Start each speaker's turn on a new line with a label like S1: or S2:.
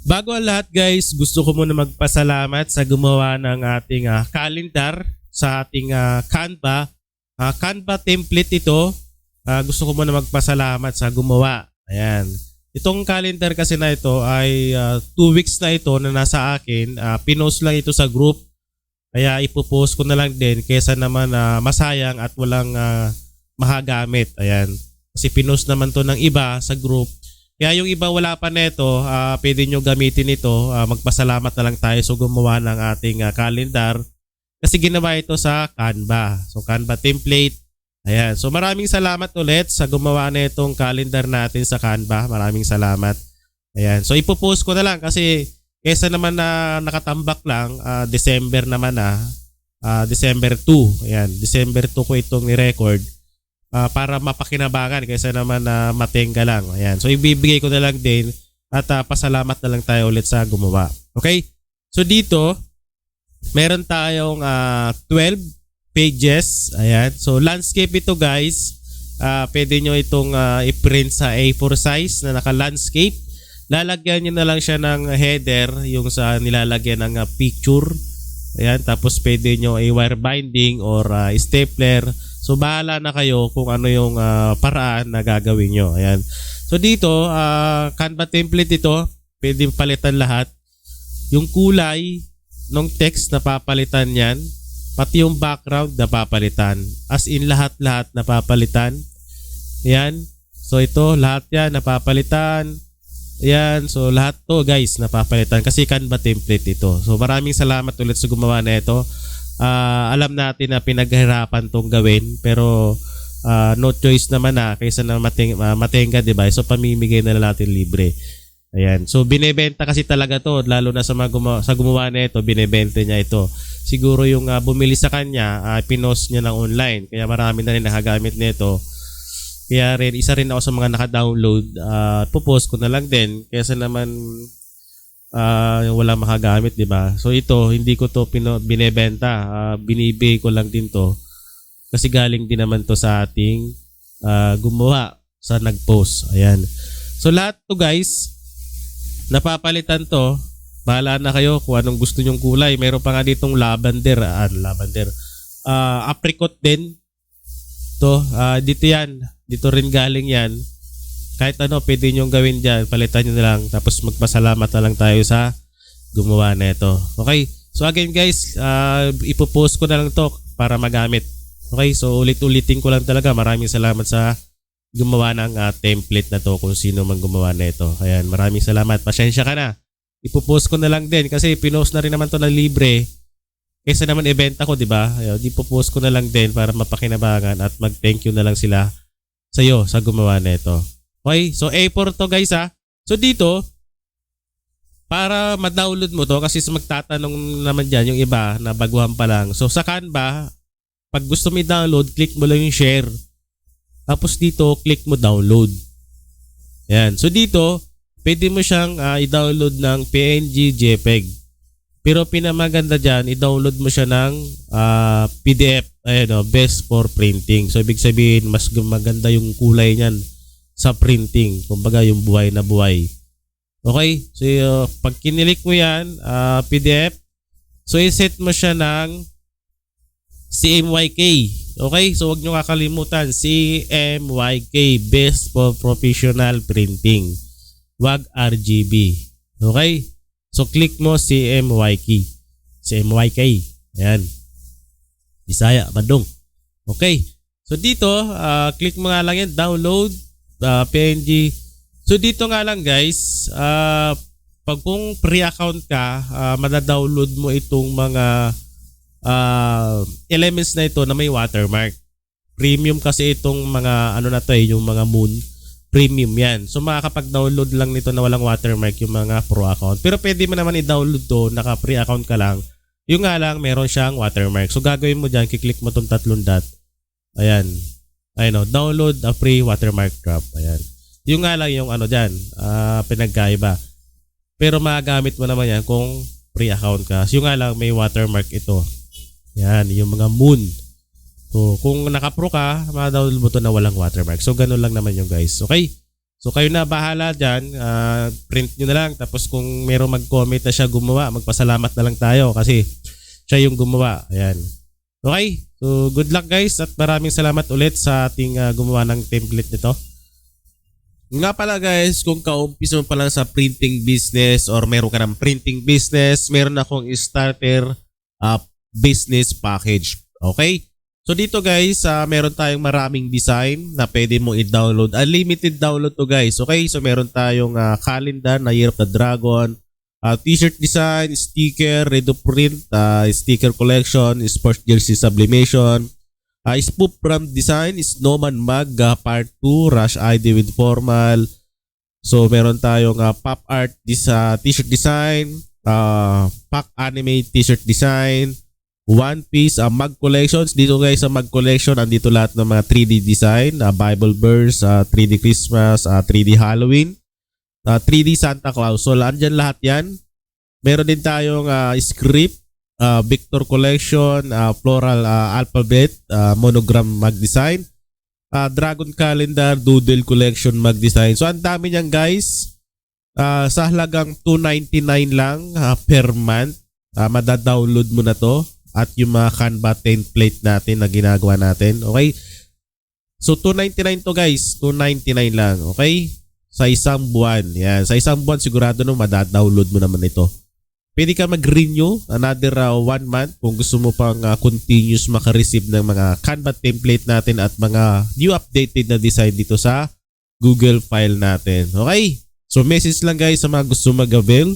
S1: Bago ang lahat guys, gusto ko muna magpasalamat sa gumawa ng ating calendar sa ating Canva. Canva template ito. Gusto ko muna magpasalamat sa gumawa. Ayan. Itong calendar kasi na ito ay 2 weeks na ito na nasa akin. Pinost lang ito sa group. Kaya ipopost ko na lang din kaysa naman masayang at walang mahagamit. Ayan. Kasi pinost naman to ng iba sa group. Kaya yung iba wala pa neto, pwede nyo gamitin ito. Magpasalamat na lang tayo sa gumawa ng ating calendar. Kasi ginawa ito sa Canva. So Canva template. Ayan. So maraming salamat ulit sa gumawa na itong calendar natin sa Canva. Maraming salamat. Ayan. So ipopost ko na lang kasi kesa naman na nakatambak lang, December naman December 2. Ayan. December 2 ko itong ni-record. Para mapakinabangan kaysa naman na matenga lang. Ayan. So ibibigay ko na lang din at pasalamat na lang tayo ulit sa gumawa. Okay? So dito, meron tayong 12 pages. Ayan. So landscape ito guys. Pwede nyo itong i-print sa A4 size na naka-landscape. Lalagyan nyo na lang siya ng header, yung sa nilalagyan ng picture. Ayan. Tapos pwede nyo i-wire binding or stapler. So bahala na kayo kung ano yung paraan na gagawin nyo. Ayan. So dito, Canva template ito. Pwede palitan lahat. Yung kulay ng text napapalitan yan. Pati yung background napapalitan. As in lahat-lahat napapalitan. Ayan. So ito, lahat yan napapalitan. Ayan. So lahat to guys napapalitan. Kasi Canva template ito. So maraming salamat ulit sa gumawa na ito. Alam natin na pinaghirapan tong gawin pero no choice naman kaysa na matenga, diba? So pamimigay na lang natin libre. Ayan. So binebenta kasi talaga to, lalo na sa sa gumawa na ito, binebenta niya ito. Siguro yung bumili sa kanya, pinost niya ng online. Kaya marami na rin nakagamit nito. Kaya rin isa rin ako sa mga naka-download. Popost ko na lang din kaysa naman wala makagamit, di ba? So ito, hindi ko to binebenta. Binibigay ko lang din to. Kasi galing din naman to sa ating gumawa sa nag-post. Ayan. So lahat to guys, napapalitan to. Bahala na kayo kung anong gusto nyong kulay. Meron pa nga ditong lavender. Apricot din. To, dito yan. Dito rin galing yan. Kahit ano, pwede nyo gawin dyan. Palitan nyo na lang. Tapos magpasalamat na lang tayo sa gumawa na ito. Okay? So again guys, ipopost ko na lang to para magamit. Okay? So ulit-ulitin ko lang talaga. Maraming salamat sa gumawa ng template na to kung sino man gumawa na ito. Ayan, maraming salamat. Pasensya ka na. Ipopost ko na lang din kasi pinost na rin naman to na libre. Kaysa naman ibenta ko, di ba? Ipopost ko na lang din para mapakinabangan at mag-thank you na lang sila sa iyo sa gumawa na ito. Okay, so A4 to guys So dito, para ma-download mo to, kasi magtatanong naman dyan yung iba na baguhan pa lang. So sa Canva, pag gusto mo i-download, click mo lang yung share. Tapos dito, click mo download. Ayan, so dito, pwede mo siyang i-download ng PNG, JPEG. Pero pinamaganda dyan, i-download mo siya ng PDF, best for printing. So ibig sabihin, mas maganda yung kulay niyan sa printing, kumbaga yung buhay na buhay. Okay, so pag kinilik mo yan, PDF, so iset mo siya ng CMYK. Okay, so wag nyo kakalimutan, CMYK, best for professional printing. Wag RGB. Okay, so click mo CMYK. CMYK, ayan, Bisaya, Bandung. Okay, so dito, click mo nga lang yan, download PNG. So dito nga lang guys, pag kung pre-account ka, madadownload mo itong mga elements na ito na may watermark. Premium kasi itong mga ano na to yung mga moon. Premium yan. So makakapag-download lang nito na walang watermark yung mga pro account. Pero pwede mo naman i-download to, naka pre-account ka lang. Yung nga lang, meron siyang watermark. So gagawin mo dyan, kiklik mo itong 3 dot. Ayan. Ayun, download a free watermark drop. Ayan. Yung nga lang yung ano dyan, pinagkaiba. Pero magagamit mo naman yan kung free account ka. So yung nga lang, may watermark ito. Yan, yung mga moon. So kung naka-pro ka, ma-download mo to na walang watermark. So ganun lang naman yung guys. Okay? So kayo na bahala dyan, print nyo na lang. Tapos kung merong mag-comment na siya gumawa, magpasalamat na lang tayo kasi siya yung gumawa. Ayan. Okay, so good luck guys at maraming salamat ulit sa ating gumawa ng template nito. Nga pala guys, kung kaumpisa mo pa lang sa printing business or meron ka ng printing business, meron akong starter business package. Okay? So dito guys, meron tayong maraming design na pwede mo i-download. Unlimited download to guys. Okay? So meron tayong calendar na Year of the Dragon, t-shirt design, sticker, ready to print, sticker collection, sports jersey sublimation, spoof brand design, Snowman Mag Part 2, Rush ID with formal. So meron tayong pop art t-shirt design, pack anime t-shirt design, One Piece mag collections. Dito guys sa mag collection andito lahat ng mga 3D design, Bible verse, 3D Christmas, 3D Halloween, 3D Santa Claus. So andyan lahat yan. Meron din tayong script, Victor Collection, Floral Alphabet, Monogram mag design, Dragon Calendar, Doodle Collection mag design. So ang dami niyan guys. Sa halagang $299 lang per month, madadownload mo na to at yung mga Canva template natin na ginagawa natin. Okay? So $299 to guys, $299 lang. Okay? Sa isang buwan. Yan. Sa isang buwan sigurado no madadownload mo naman ito. Pwede ka mag-renew another 1 month kung gusto mo pang continuous makareceive ng mga Canva template natin at mga new updated na design dito sa Google file natin. Okay? So message lang guys sa mga gusto mag-avail.